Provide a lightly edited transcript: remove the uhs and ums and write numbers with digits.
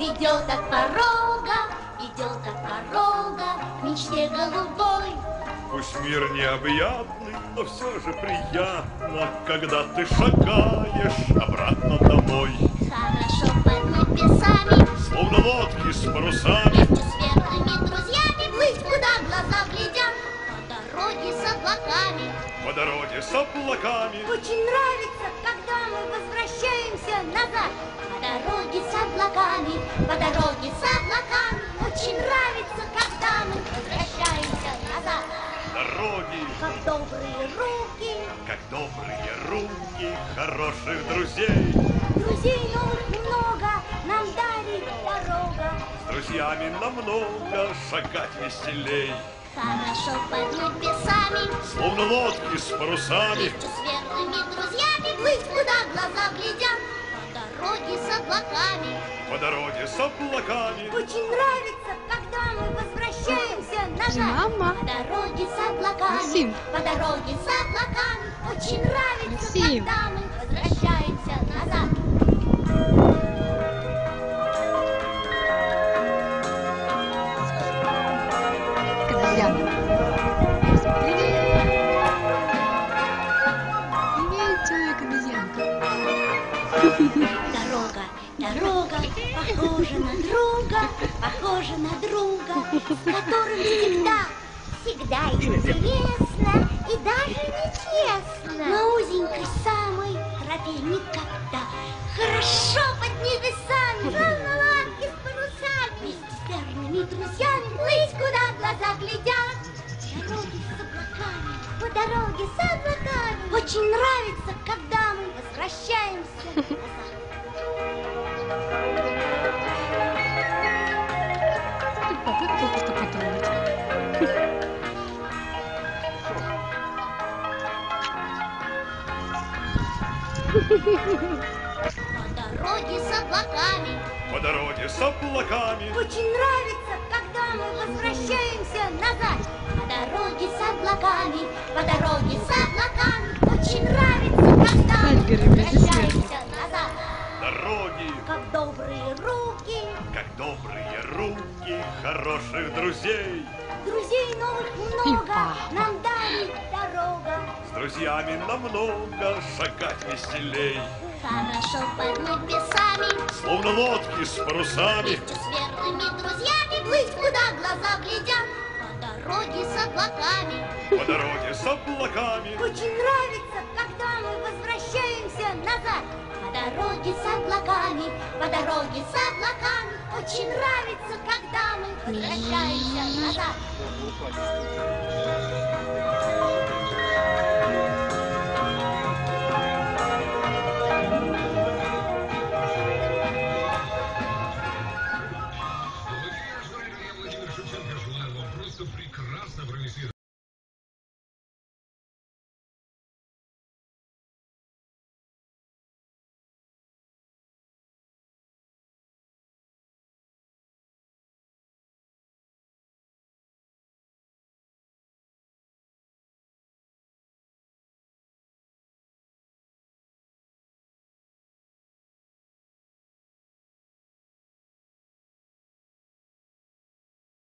Идет от порога к мечте голубой. Пусть мир необъятный, но все же приятно, когда ты шагаешь обратно домой. Хорошо под небесами, Словно лодки с парусами, вместе с верными друзьями, плыть, куда глаза глядят, по дороге с облаками. по дороге с облаками. Очень нравится, когда мы возвращаемся назад. По дороге с облаками, по дороге с облаками. Очень нравится, когда мы возвращаемся назад. Дороги, Как добрые руки хороших друзей. друзей новых много нам дарит дорога. С друзьями намного шагать веселей. Хорошо под небесами, Словно лодки с парусами, вместе с верными друзьями, плыть, куда глаза глядят, по дороге с облаками. по дороге с облаками. Очень нравится, когда мы возвращаемся назад. Мама. По дороге с облаками, Максим. по дороге с облаками. Очень нравится, Максим. когда мы возвращаемся назад. Обезьяна. Привет, человек-обезьянка. Дорога похожа на друга, с которым всегда интересно и даже нечестно. На узенькой самой тропе никогда. Хорошо под небесами, на лодке с парусами, вместе с верными друзьями, плыть, куда глаза глядят. По дороге с облаками. Очень нравится, когда мы возвращаемся назад. Попробуй только что потрогать. По дороге с облаками. По дороге с облаками. Очень нравится, когда мы возвращаемся назад. По дороге с облаками, по дороге с облаками. Очень нравится, когда мы возвращаемся назад. Дороги, Как добрые руки хороших друзей. друзей новых много нам дарит дорога. С друзьями намного шагать веселей. Хорошо под небесами, Словно лодки с парусами, вместе с верными друзьями, плыть, куда глаза глядят, по дороге с облаками. по дороге с облаками. Очень нравится, когда мы возвращаемся назад. По дороге с облаками, по дороге с облаками. Очень нравится, когда мы возвращаемся назад.